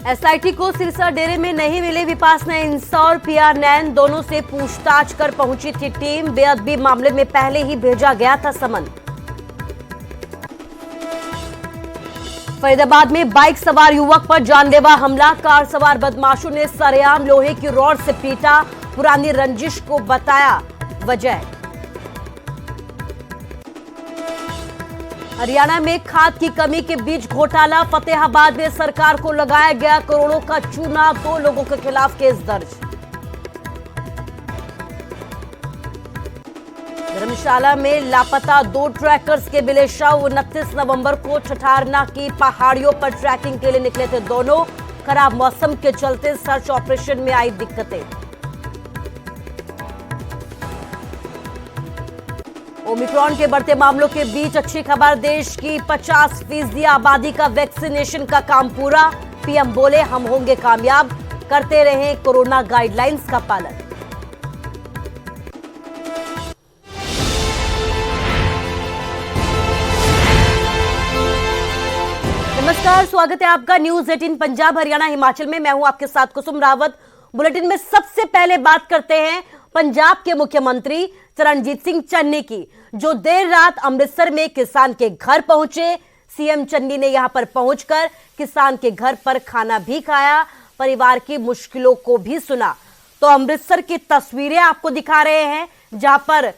SIT को सिरसा डेरे में नहीं मिले विपासना इंसा और पीआर नैन, दोनों से पूछताछ कर पहुंची थी टीम। बेअदबी मामले में पहले ही भेजा गया था समन। फरीदाबाद में बाइक सवार युवक पर जानलेवा हमला, कार सवार बदमाशों ने सरेआम लोहे की रॉड से पीटा, पुरानी रंजिश को बताया वजह। हरियाणा में खाद की कमी के बीच घोटाला, फतेहाबाद में सरकार को लगाया गया करोड़ों का चूना, 2 लोगों के खिलाफ केस दर्ज। धर्मशाला में लापता 2 ट्रैकर्स के मिले शव, 29 नवंबर को ठठारना की पहाड़ियों पर ट्रैकिंग के लिए निकले थे दोनों, खराब मौसम के चलते सर्च ऑपरेशन में आई दिक्कतें। ओमिक्रॉन के बढ़ते मामलों के बीच अच्छी खबर, देश की 50% आबादी का वैक्सीनेशन का काम पूरा। पीएम बोले हम होंगे कामयाब, करते रहें कोरोना गाइडलाइंस का पालन। नमस्कार, स्वागत है आपका न्यूज 18 पंजाब हरियाणा हिमाचल में। मैं हूं आपके साथ कुसुम रावत। बुलेटिन में सबसे पहले बात करते हैं पंजाब के मुख्यमंत्री चरणजीत सिंह चन्नी की, जो देर रात अमृतसर में किसान के घर पहुंचे। सीएम चन्नी ने यहां पर पहुंचकर किसान के घर पर खाना भी खाया, परिवार की मुश्किलों को भी सुना। तो अमृतसर की तस्वीरें आपको दिखा रहे हैं, जहां पर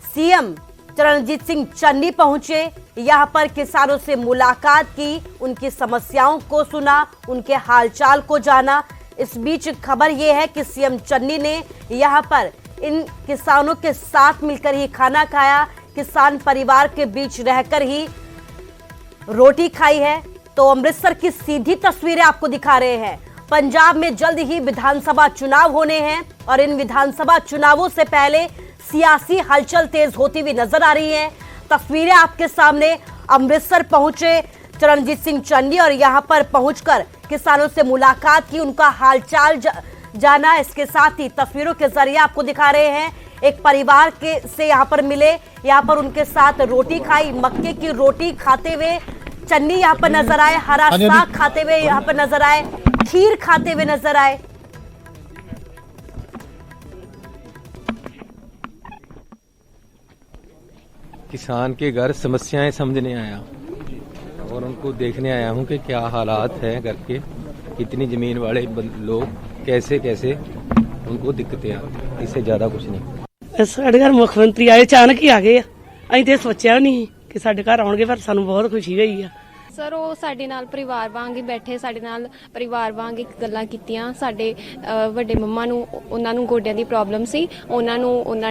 सीएम चरणजीत सिंह चन्नी पहुंचे, यहां पर किसानों से मुलाकात की, उनकी समस्याओं को सुना, उनके हालचाल को जाना। इस बीच खबर यह है कि सीएम चन्नी ने यहां पर इन किसानों के साथ मिलकर ही खाना खाया, किसान परिवार के बीच रहकर ही रोटी खाई है। तो अमृतसर की सीधी तस्वीरें आपको दिखा रहे हैं। पंजाब में जल्द ही विधानसभा चुनाव होने हैं और इन विधानसभा चुनावों से पहले सियासी हलचल तेज होती हुई नजर आ रही है। तस्वीरें आपके सामने, अमृतसर पहुंचे चरणजीत सिंह चन्नी और यहां पर पहुंचकर किसानों से मुलाकात की, उनका हालचाल जाना। इसके साथ ही तस्वीरों के जरिए आपको दिखा रहे हैं, एक परिवार के से यहां पर मिले, यहां पर उनके साथ रोटी खाई, मक्के की रोटी खाते हुए चन्नी यहां पर नजर आए, हरा साग खाते हुए यहां पर नजर आए, खीर खाते हुए नजर आए। किसान के घर समस्याएं समझने आया और उनको देखने आया हूं कि क्या हालात हैं घर के, कितनी जमीन वाले लोग कैसे कैसे उनको दिक्कतें आती, इससे ज्यादा कुछ नहीं। ਸਾਡੇ ਘਰ ਮੁੱਖ ਮੰਤਰੀ ਆਏ, ਅਚਾਨਕ ਹੀ ਆ ਗਏ ਆ। ਅਸੀਂ ਤੇ ਸੋਚਿਆ ਨਹੀਂ ਕਿ ਸਾਡੇ ਘਰ ਆਉਣਗੇ, ਪਰ ਸਾਨੂੰ ਬਹੁਤ ਖੁਸ਼ੀ ਹੋਈ ਆ। ਸਰ ਉਹ ਸਾਡੇ ਨਾਲ ਪਰਿਵਾਰ ਵਾਂਗ ਹੀ ਬੈਠੇ, ਸਾਡੇ ਨਾਲ ਪਰਿਵਾਰ ਵਾਂਗ ਇੱਕ ਗੱਲਾਂ ਕੀਤੀਆਂ। ਸਾਡੇ ਵੱਡੇ ਮੰਮਾ ਨੂੰ, ਉਹਨਾਂ ਨੂੰ ਗੋਡਿਆਂ ਦੀ ਪ੍ਰੋਬਲਮ ਸੀ, ਉਹਨਾਂ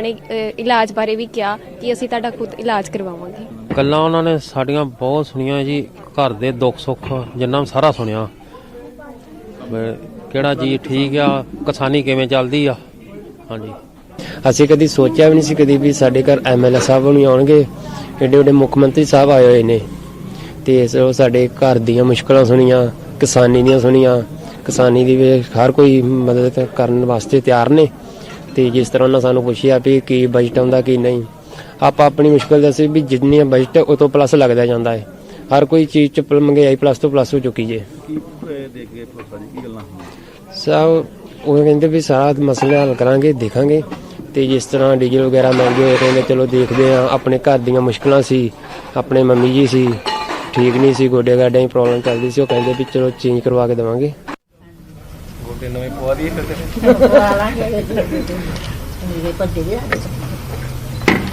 ਨੇ ਇਲਾਜ ਬਾਰੇ ਵੀ ਕਿਹਾ ਕਿ ਅਸੀਂ ਤੁਹਾਡਾ ਖੁਦ ਇਲਾਜ ਕਰਵਾਵਾਂਗੇ। ਗੱਲਾਂ ਉਹਨਾਂ ਨੇ ਸਾਡੀਆਂ ਬਹੁਤ ਸੁਣੀਆਂ ਜੀ, ਘਰ ਦੇ ਦੁੱਖ ਸੁੱਖ ਜਿੰਨਾ ਸਾਰਾ ਸੁਣਿਆ। ਕਿਹੜਾ ਜੀ ਠੀਕ ਆ, ਕਿਸਾਨੀ ਕਿਵੇਂ ਚੱਲਦੀ ਆ। ਹਾਂਜੀ, ਅਸੀਂ ਕਦੀ ਸੋਚਿਆ ਵੀ ਨਹੀਂ ਸੀ ਕਦੀ ਵੀ ਸਾਡੇ ਘਰ ਐਮਐਲਏ ਸਾਹਿਬ ਨਹੀਂ ਆਉਣਗੇ, ਏਡੇ ਏਡੇ ਮੁੱਖ ਮੰਤਰੀ ਸਾਹਿਬ ਆਏ ਹੋਏ ਨੇ ਤੇ ਉਹ ਸਾਡੇ ਘਰ ਦੀਆਂ ਮੁਸ਼ਕਲਾਂ ਸੁਣੀਆਂ, ਕਿਸਾਨੀ ਦੀਆਂ ਸੁਣੀਆਂ। ਕਿਸਾਨੀ ਦੀ ਵੀ ਹਰ ਕੋਈ ਮਦਦ ਕਰਨ ਵਾਸਤੇ ਤਿਆਰ ਨੇ ਤੇ ਜਿਸ ਤਰ੍ਹਾਂ ਉਹਨਾਂ ਸਾਨੂੰ ਪੁੱਛਿਆ ਵੀ ਕੀ ਬਜਟ ਆਉਂਦਾ ਕੀ ਨਹੀਂ, ਆਪਾਂ ਆਪਣੀ ਮੁਸ਼ਕਲ ਦੱਸੇ ਵੀ ਜਿੰਨੀ ਬਜਟ ਉਹ ਤੋਂ ਪਲੱਸ ਲੱਗਦਾ ਜਾਂਦਾ ਹੈ। ਹਰ ਕੋਈ ਚੀਜ਼ ਚ ਮਹਿੰਗਾਈ ਪਲੱਸ ਤੋਂ ਪਲੱਸ ਹੋ ਚੁੱਕੀ ਜੇ। ਸਭ ਉਹ ਕਹਿੰਦੇ ਵੀ ਸਾਰਾ ਮਸਲਾ ਹੱਲ ਕਰਾਂਗੇ, ਦੇਖਾਂਗੇ। ਤੇ ਜਿਸ ਤਰ੍ਹਾਂ ਡੀਜ਼ਲ ਵਗੈਰਾ ਮਹਿੰਗੇ ਹੋਏ, ਕਹਿੰਦੇ ਚਲੋ ਦੇਖਦੇ ਆ। ਆਪਣੇ ਘਰ ਦੀਆਂ ਮੁਸ਼ਕਲਾਂ ਸੀ, ਆਪਣੇ ਮੰਮੀ ਜੀ ਸੀ ਠੀਕ ਨਹੀਂ ਸੀ, ਗੋਡੇ ਗਾਡਿਆਂ ਦੀ ਪ੍ਰੋਬਲਮ ਚੱਲਦੀ ਸੀ, ਉਹ ਕਹਿੰਦੇ ਵੀ ਚਲੋ ਚੇਂਜ ਕਰਵਾ ਕੇ ਦੇਵਾਂਗੇ। ਗੋਡੇ ਨਵੇਂ ਪਵਾ ਦਈਏ ਫਿਰ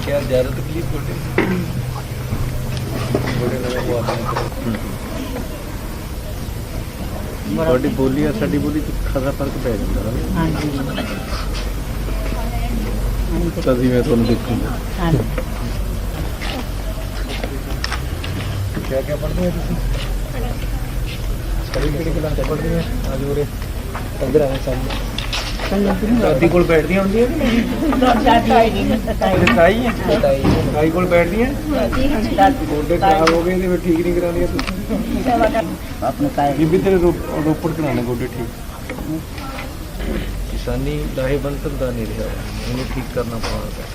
ਕਿਆ ਜ਼ਿਆਦਾ ਤਕਲੀਫ ਗੋਡੇ ਨਵੇਂ ਪਵਾ ਦੇਣ। ਤੁਹਾਡੀ ਬੋਲੀ ਆ ਸਾਡੀ ਬੋਲੀ ਚ ਖਾਸਾ ਫਰਕ ਪੈ ਜਾਂਦਾ ਨਾ। ਹਾਂਜੀ, ਤਦੀ ਮੈਂ ਤੁਹਾਨੂੰ ਦੇਖੂੰਗਾ। क्या क्या पढ़ते हैं तुम? किहड़ी क्लास पढ़ते हैं? आज उरे इधर आए सामने दादी कोल बैठदी होंदी है कि नहीं? ताई है, ताई कोल बैठदी है। गोडे खराब हो गए थे, फिर ठीक नहीं कराने तुम अपने ताई बीबी तेरे रोपड़ कराने गोडे ठीक। किसानी दाहे बनतन का नहीं रहा, इन्हें ठीक करना पड़ेगा।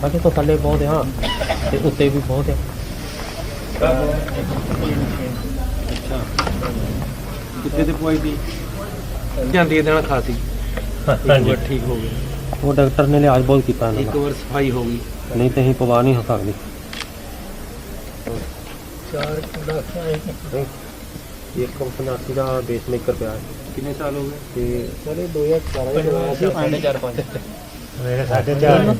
बाकी तो थले बहुत है, हाँ, उत्ते भी बहुत है। ਅੱਛਾ ਕਿੱਥੇ ਤੇ ਪਵਾਈ ਦੀ ਜਾਂਦੀ ਇਹਦੇ ਨਾਲ ਖਾਸੀ ਹਾਂਜੀ ਠੀਕ ਹੋ ਗਈ ਉਹ ਡਾਕਟਰ ਨੇ ਇਲਾਜ ਬਹੁਤ ਕੀਤਾ ਇੱਕ ਵਾਰ ਸਫਾਈ ਹੋ ਗਈ ਨਹੀਂ ਤੇ ਅਸੀਂ ਪਵਾ ਨਹੀਂ ਸਕਦੇ। 185 ਦਾ ਬੇਸਮੇਕਰ ਪਿਆ ਕਿੰਨੇ ਸਾਲ ਹੋ ਗਏ ਤੇ ਸਾਰੇ 2014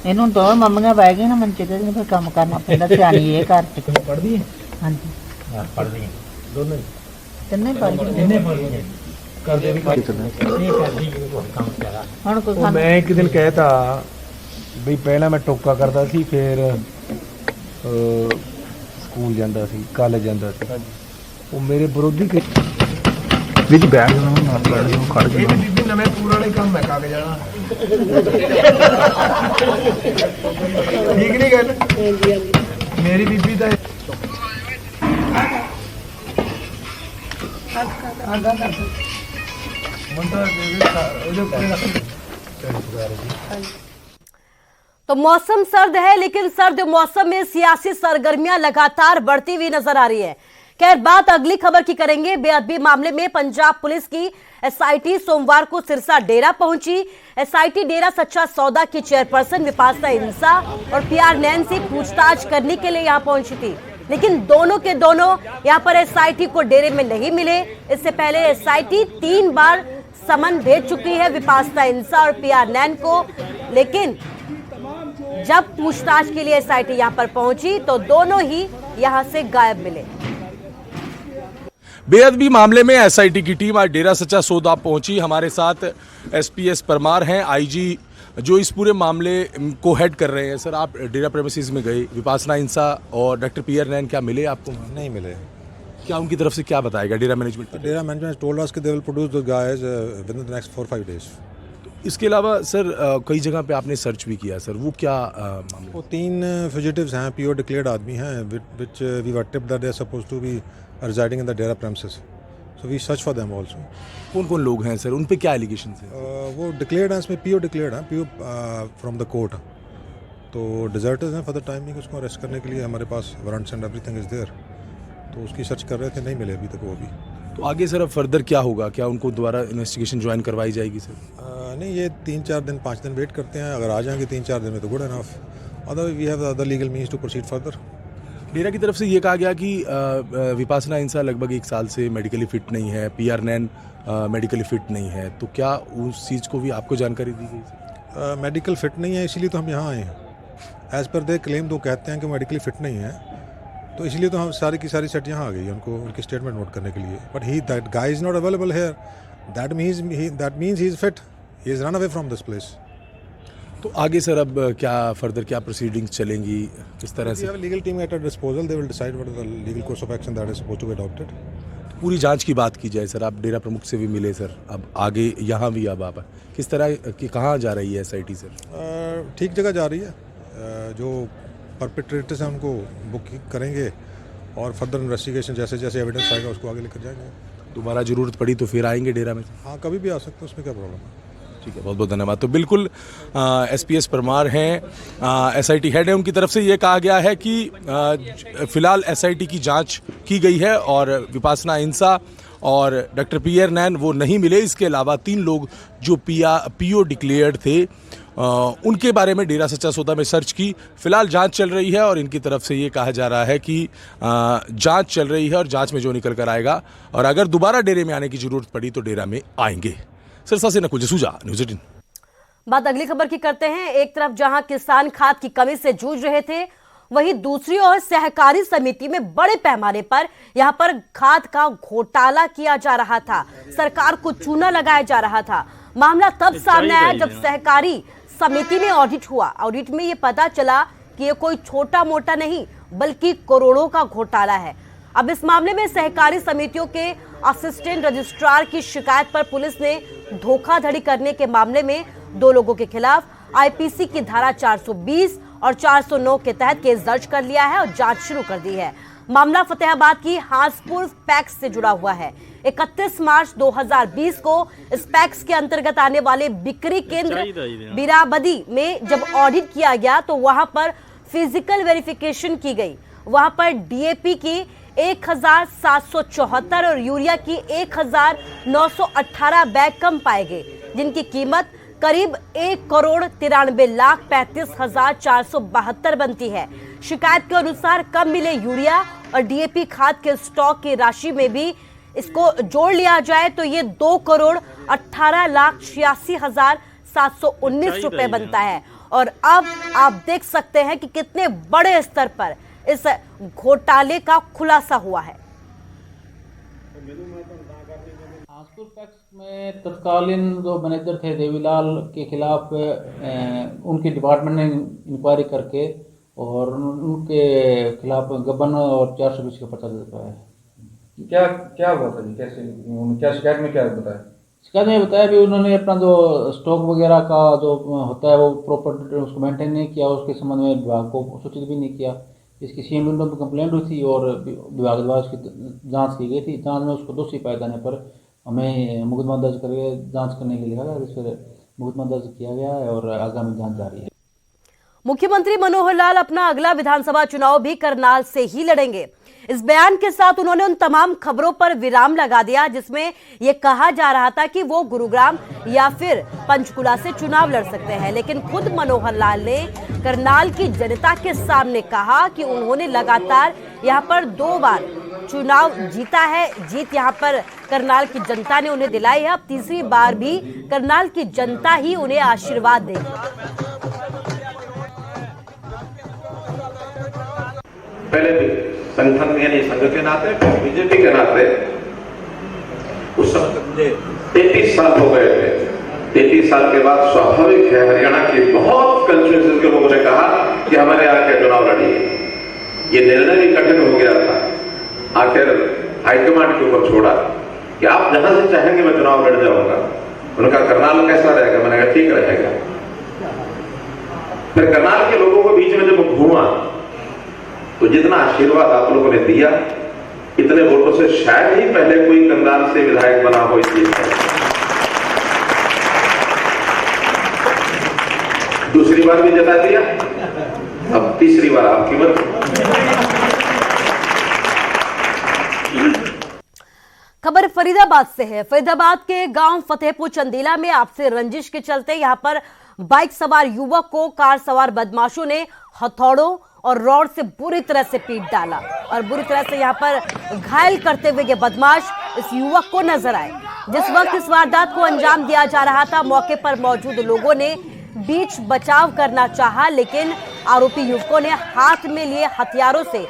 ਇਹਨੂੰ ਦੋ ਮੰਮੀਆਂ ਬਹਿ ਗਈਆਂ ਨਾ ਮੰਚੇ ਤੇ ਫਿਰ ਕੰਮ ਕਰਨਾ ਪੈਂਦਾ ਸਿਆਣੀ ਇਹ ਘਰ ਚ ਪੜ੍ਹਦੀ ਹੈ ਹਾਂਜੀ ਪੜ੍ਹਦੀ ਹੈ ਦੋਨੋਂ ਤਿੰਨੇ ਪੜ੍ਹ ਗਏ ਕਰਦੇ ਵੀ ਹੁਣ ਕੋਈ ਉਹ ਮੈਂ ਇੱਕ ਦਿਨ ਕਹਿਤਾ ਵੀ ਪਹਿਲਾਂ ਮੈਂ ਟੋਕਾ ਕਰਦਾ ਸੀ ਫਿਰ ਸਕੂਲ ਜਾਂਦਾ ਸੀ ਕਾਲਜ ਜਾਂਦਾ ਸੀ ਉਹ ਮੇਰੇ ਵਿਰੋਧੀ ਵਿੱਚ ਬੈਠ ਜਾਣਾ ਨਾਲ ਬੈਠ ਜਾਣਾ ਖੜ ਜਾਣਾ ਇਹ ਬੀਬੀ ਨਵੇਂ ਪੁਰਾਣੇ ਕੰਮ ਹੈ ਕਾਗਜ਼ ਜਾਣਾ ਠੀਕ ਨਹੀਂ ਗੱਲ ਮੇਰੀ ਬੀਬੀ ਦਾ तो मौसम सर्द है, लेकिन सर्द मौसम में सियासी सरगर्मियां लगातार बढ़ती हुई नजर आ रही है। खैर, बात अगली खबर की करेंगे। बेअदबी मामले में पंजाब पुलिस की एसआईटी सोमवार को सिरसा डेरा पहुंची। एसआईटी डेरा सच्चा सौदा की चेयरपर्सन विपाशा इंसा और पीआर नैन से पूछताछ करने के लिए यहां पहुंची थी, लेकिन दोनों के दोनों यहां पर एसआईटी को डेरे में नहीं मिले। इससे पहले एसआईटी 3 बार समन भेज चुकी है विपाशा इंसा और पीआर नैन को, लेकिन जब पूछताछ के लिए एसआईटी यहां पर पहुंची तो दोनों ही यहां से गायब मिले। बेअदबी मामले में एसआईटी की टीम आज डेरा सच्चा सौदा पहुंची। हमारे साथ एसपीएस परमार हैं, आईजी, जो इस पूरे मामले को हेड कर रहे हैं। सर, आप डेरा प्रेमिसेस में गए, विपाशा इंसा और डॉक्टर पीआर नैन क्या मिले आपको? नहीं मिले। क्या उनकी तरफ से क्या बताएगा डेरा मैनेजमेंट? डेरा मैनेजमेंट टोल्ड अस कि they will produce the guys with in the next 4-5 days. इसके अलावा सर कई जगह पे आपने सर्च भी किया सर, वो क्या मामला? वो 3 फ्यूजिटिव्स हैं, पीओ डिक्लेयर्ड आदमी हैं, which we were tipped that they are supposed to be residing in the Dera premises, so we search for them also। कौन कौन लोग हैं सर, उन पे क्या एलिगेशन है? वो डिक्लेयर्ड हैं, इसमें पीओ डिक्लेयर्ड हैं, पीओ फ्रॉम द कोर्ट, तो डिजर्टर्स हैं फॉर द टाइमिंग। उसको अरेस्ट करने के लिए हमारे पास warrants and everything is there, तो उसकी सर्च कर रहे थे, नहीं मिले अभी तक वो भी। तो आगे सर अब फर्दर क्या होगा? क्या उनको दोबारा इन्वेस्टिगेशन ज्वाइन करवाई जाएगी सर? नहीं, ये 3-4 दिन 5 दिन वेट करते हैं, अगर आ जाएंगे 3-4 दिन में तो good enough, otherwise we have other legal means to proceed further. Dera की तरफ से ये कहा गया कि विपाशा इंसा लगभग 1 साल से मेडिकली फिट नहीं है, पीआर नैन मेडिकली फिट नहीं है, तो क्या उस चीज़ को भी आपको जानकारी दी गई? मेडिकल फिट नहीं है, इसीलिए तो हम यहाँ आए हैं। एज़ पर दे क्लेम तो कहते हैं कि मेडिकली फिट नहीं है, तो इसलिए तो हम सारी की सारी सेट यहाँ आ गई उनको उनकी स्टेटमेंट नोट करने के लिए। But he that guy is not available hair, that means he is fit, he is run away from this place. तो आगे सर अब क्या फर्दर क्या प्रोसीडिंग्स चलेंगी इस तरह से? Legal team at disposal, they will decide what is the legal course of action that is supposed to be adopted. पूरी जांच की बात की जाए सर, आप डेरा प्रमुख से भी मिले सर, अब आगे यहाँ भी अब आप किस तरह की कहाँ जा रही है एसआईटी सर? ठीक जगह जा रही है, जो परपेट्रेटर्स हैं उनको बुक करेंगे और फर्दर इन्वेस्टिगेशन जैसे जैसे एविडेंस आएगा उसको आगे लेकर जाएंगे। दोबारा ज़रूरत पड़ी तो फिर आएंगे डेरा में? हाँ, कभी भी आ सकते हैं, उसमें क्या प्रॉब्लम है। ठीक है, बहुत बहुत धन्यवाद। तो बिल्कुल एसपीएस परमार हैं, एसआईटी हेड है, उनकी तरफ से ये कहा गया है कि फिलहाल एसआईटी की जांच की गई है और विपाशा इंसा और डॉक्टर पीआर नैन वो नहीं मिले। इसके अलावा 3 लोग जो पीओ डिक्लेयर्ड थे उनके बारे में डेरा सच्चा सौदा में सर्च की। फिलहाल जांच चल रही है और इनकी तरफ से ये कहा जा रहा है कि जांच चल रही है और जांच में जो निकल कर आएगा और अगर दोबारा डेरे में आने की जरूरत पड़ी तो डेरा में आएंगे। सिरसा से नकुल जसूजा, न्यूज़ 18। बात अगली खबर की करते हैं। एक तरफ जहां किसान खाद की कमी से जूझ रहे थे, वहीं दूसरी ओर सहकारी समिति में बड़े पैमाने पर यहां पर खाद का घोटाला किया जा रहा था, सरकार को चूना लगाया जा रहा था। मामला तब सामने आया जब सहकारी समिति में ऑडिट हुआ। ऑडिट में यह पता चला कि यह कोई छोटा मोटा नहीं बल्कि करोड़ों का घोटाला है। अब इस मामले में सहकारी समितियों के असिस्टेंट रजिस्ट्रार की शिकायत पर पुलिस ने धोखाधड़ी करने के मामले में 2 लोगों के खिलाफ आईपीसी की धारा 420 और 409 के तहत केस दर्ज कर लिया है और जांच शुरू कर दी है। मामला फतेहाबाद की हांसपुर पैक्स से जुड़ा हुआ है। 31 मार्च 2020 को इस पैक्स के अंतर्गत आने वाले बिक्री केंद्र बीराबदी में जब ऑडिट किया गया तो वहां पर फिजिकल वेरिफिकेशन की गई। वहां पर डीएपी की 1774 और यूरिया की 1918 बैग कम पाए गए, जिनकी कीमत करीब 1,93,35,472 बनती है। शिकायत के अनुसार कम मिले यूरिया और डीएपी खाद के स्टॉक की राशि में भी इसको जोड़ लिया जाए तो ये 2,18,86,719 रुपए बनता है। और अब आप देख सकते हैं कि कितने बड़े स्तर पर इस घोटाले का खुलासा हुआ है। हासपुर पैक्स में तत्कालीन जो मैनेजर थे देवीलाल के खिलाफ उनकी डिपार्टमेंट ने इंक्वायरी करके और उनके खिलाफ गबन और 420 का पर्चा दे पाया है। क्या हुआ था जी? कैसे क्या शिकायत में क्या बताया? शिकायत में बताया भी उन्होंने अपना जो स्टॉक वगैरह का जो होता है वो प्रॉपर उसको मेंटेन नहीं किया, उसके संबंध में विभाग को सूचित भी नहीं किया। इसकी सीएम विंडो पर कंप्लेंट हुई थी और विभाग द्वारा उसकी जांच की गई थी। जांच में उसको दोषी पाए जाने पर हमें मुकदमा दर्ज करके जांच करने के लिए लिखा गया, जिस पर मुकदमा दर्ज किया गया है और आगामी जांच जारी है। मुख्यमंत्री मनोहर लाल अपना अगला विधानसभा चुनाव भी करनाल से ही लड़ेंगे। इस बयान के साथ उन्होंने उन तमाम खबरों पर विराम लगा दिया जिसमें यह कहा जा रहा था कि वो गुरुग्राम या फिर पंचकुला से चुनाव लड़ सकते हैं, लेकिन खुद मनोहर लाल ने करनाल की जनता के सामने कहा कि उन्होंने लगातार यहां पर 2 बार चुनाव जीता है। जीत यहां पर करनाल की जनता ने उन्हें दिलाई है। अब तीसरी बार भी करनाल की जनता ही उन्हें आशीर्वाद देगी। पहले भी संगठन यानी संघ के नाते बीजेपी के नाते उस समय 33 साल हो गए थे। 33 साल के बाद स्वाभाविक है हरियाणा के बहुत कंस्टिट्यूएंसी के लोगों ने कहा कि हमारे यहाँ के चुनाव लड़िए। ये निर्णय भी कठिन हो गया था, आखिर हाईकमांड के ऊपर छोड़ा कि आप जहां से चाहेंगे मैं चुनाव लड़ जाऊंगा। उनका करनाल कैसा रहेगा? मैंने कहा ठीक रहेगा। फिर करनाल के लोगों को बीच में जब घूमा तो जितना आशीर्वाद आप लोगों ने दिया, इतने वोटों से शायद ही पहले कोई करनाल से विधायक बना हो। इसलिए दूसरी बार भी जता दिया, अब तीसरी बार आपकी बात। खबर फरीदाबाद से है। फरीदाबाद के गांव फतेहपुर चंदीला में आपसे रंजिश के चलते यहां पर बाइक सवार युवक को कार सवार बदमाशों ने हथौड़ों और रॉड से बुरी तरह से पीट डाला और बुरी तरह से यहां पर घायल करते हुए ये बदमाश इस युवक को नजर आए। जिस वक्त इस वारदात को अंजाम दिया जा रहा था, मौके पर मौजूद लोगों ने बीच बचाव करना चाहा, लेकिन आरोपी युवकों ने हाथ में लिए हथियारों से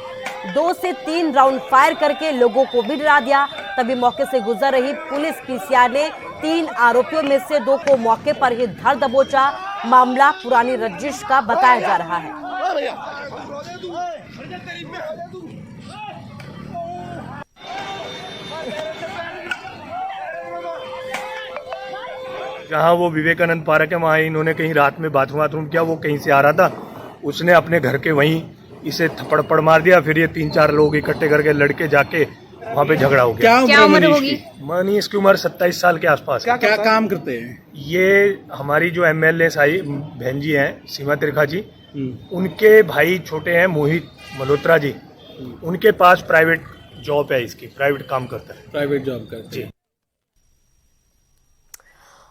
2 से 3 राउंड फायर करके लोगों को भी डरा दिया। तभी मौके से गुजर रही पुलिस पीसीआर ने 3 आरोपियों में से 2 को मौके पर ही धर दबोचा। मामला पुरानी रंजिश का बताया जा रहा है। जहाँ वो विवेकानंद पार्क है वहाँ इन्होंने कहीं रात में बाथरूम किया, वो कहीं से आ रहा था, उसने अपने घर के वहीं इसे थप्पड़ मार दिया। फिर ये 3-4 लोग इकट्ठे करके लड़के जाके वहाँ पे झगड़ा हो गया। क्या उम्र होगी? मनीष की उम्र 27 साल के आसपास। क्या काम करते हैं ये? हमारी जो एमएलए साई बहन जी हैं सीमा त्रिखा जी, उनके भाई छोटे हैं मोहित मल्होत्रा जी, उनके पास प्राइवेट जॉब है, इसकी प्राइवेट काम करता है, प्राइवेट जॉब करते हैं।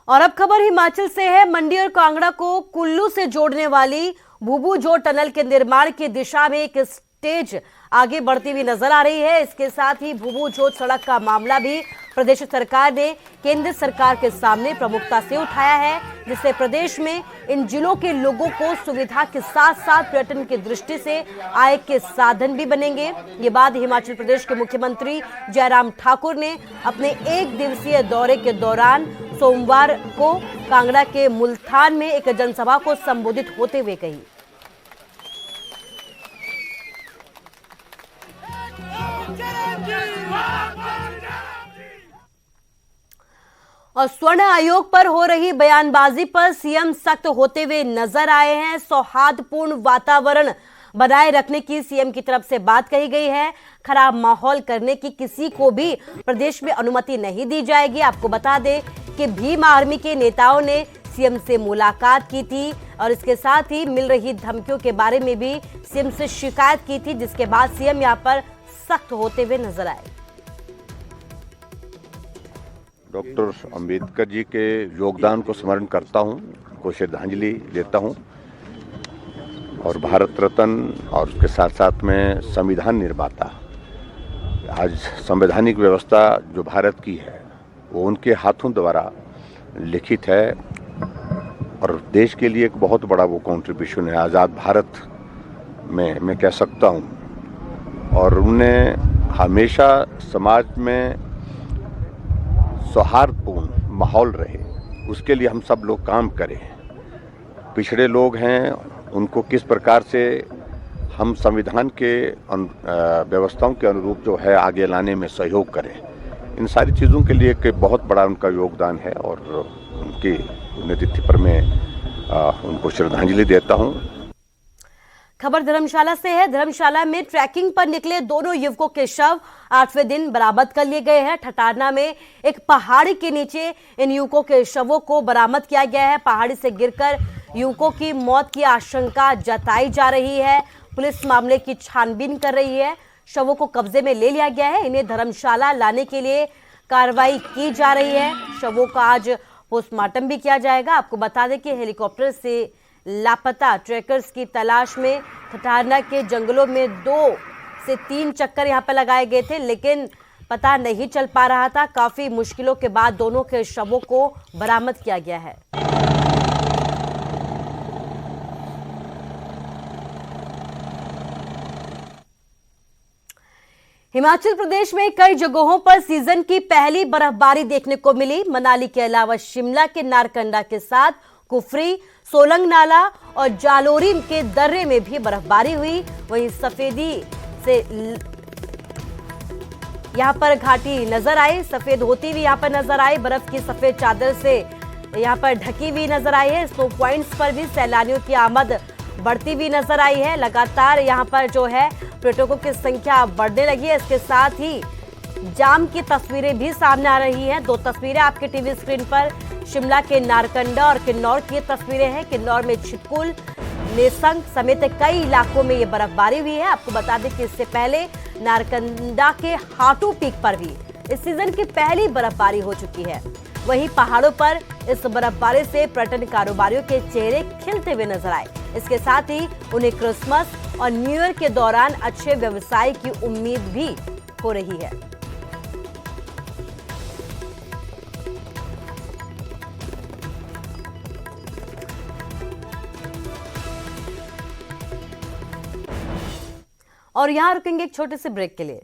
और अब खबर हिमाचल से है। मंडी और कांगड़ा को कुल्लू से जोड़ने वाली भूभू जोड़ टनल के निर्माण की दिशा में एक स्टेज आगे बढ़ती हुई नजर आ रही है। इसके साथ ही भूभू जोड़ सड़क का मामला भी प्रदेश सरकार ने केंद्र सरकार के सामने प्रमुखता से उठाया है, जिससे प्रदेश में इन जिलों के लोगों को सुविधा के साथ साथ पर्यटन की दृष्टि से आय के साधन भी बनेंगे। ये बात हिमाचल प्रदेश के मुख्यमंत्री जयराम ठाकुर ने अपने 1 दिवसीय दौरे के दौरान सोमवार को कांगड़ा के मुल्तान में एक जनसभा को संबोधित होते हुए कही। और स्वर्ण आयोग पर हो रही बयानबाजी पर सीएम सख्त होते हुए नजर आए हैं। सौहार्दपूर्ण वातावरण बनाए रखने की सीएम की तरफ से बात कही गई है। खराब माहौल करने की किसी को भी प्रदेश में अनुमति नहीं दी जाएगी। आपको बता दें कि भीम आर्मी के नेताओं ने सीएम से मुलाकात की थी और इसके साथ ही मिल रही धमकियों के बारे में भी सीएम से शिकायत की थी, जिसके बाद सीएम यहां पर सख्त होते हुए नजर आए। डॉक्टर अंबेडकर जी के योगदान को स्मरण करता हूं, उनको श्रद्धांजलि देता हूं और भारत रत्न और उसके साथ साथ में संविधान निर्माता, आज संवैधानिक व्यवस्था जो भारत की है वो उनके हाथों द्वारा लिखित है और देश के लिए एक बहुत बड़ा वो कंट्रीब्यूशन है आज़ाद भारत में मैं कह सकता हूँ। और उन्होंने हमेशा समाज में सौहार्दपूर्ण माहौल रहे, उसके लिए हम सब लोग काम करें। पिछड़े लोग हैं, उनको किस प्रकार से हम संविधान के व्यवस्थाओं के अनुरूप जो है आगे लाने में सहयोग करें, इन सारी चीज़ों के लिए एक बहुत बड़ा उनका योगदान है और उनकी पुण्यतिथि पर मैं उनको श्रद्धांजलि देता हूँ। खबर धर्मशाला से है। धर्मशाला में ट्रैकिंग पर निकले दोनों युवकों के शव 8वें दिन बरामद कर लिए गए हैं। ठठारना में एक पहाड़ी के नीचे इन युवकों के शवों को बरामद किया गया है। पहाड़ी से गिरकर युवकों की मौत की आशंका जताई जा रही है। पुलिस मामले की छानबीन कर रही है। शवों को कब्जे में ले लिया गया है। इन्हें धर्मशाला लाने के लिए कार्रवाई की जा रही है। शवों का आज पोस्टमार्टम भी किया जाएगा। आपको बता दें कि हेलीकॉप्टर से लापता ट्रैकर्स की तलाश में ठठारना के जंगलों में 2 से 3 चक्कर यहां पर लगाए गए थे, लेकिन पता नहीं चल पा रहा था। काफी मुश्किलों के बाद दोनों के शवों को बरामद किया गया है। हिमाचल प्रदेश में कई जगहों पर सीजन की पहली बर्फबारी देखने को मिली। मनाली के अलावा शिमला के नारकंडा के साथ कुफरी, सोलंग नाला और जालोरी के दर्रे में भी बर्फबारी हुई। वहीं सफेदी से यहां पर घाटी नजर आई, सफेद होती हुई यहां पर नजर आई। बर्फ की सफेद चादर से यहां पर ढकी हुई नजर आई है। स्नो पॉइंट्स पर भी सैलानियों की आमद बढ़ती हुई नजर आई है। लगातार यहां पर जो है पर्यटकों की संख्या बढ़ने लगी है। इसके साथ ही जाम की तस्वीरें भी सामने आ रही हैं। 2 तस्वीरें आपके टीवी स्क्रीन पर शिमला के नारकंडा और किन्नौर की तस्वीरें हैं। किन्नौर में छिटकुल, नेसंग समेत कई इलाकों में ये बर्फबारी हुई है। आपको बता दें कि इससे पहले नारकंडा के हाटू पीक पर भी इस सीजन की पहली बर्फबारी हो चुकी है। वहीं पहाड़ों पर इस बर्फबारी से पर्यटन कारोबारियों के चेहरे खिलते हुए नजर आए। इसके साथ ही उन्हें क्रिसमस और न्यू ईयर के दौरान अच्छे व्यवसाय की उम्मीद भी हो रही है। और यहां रुकेंगे एक छोटे से ब्रेक के लिए।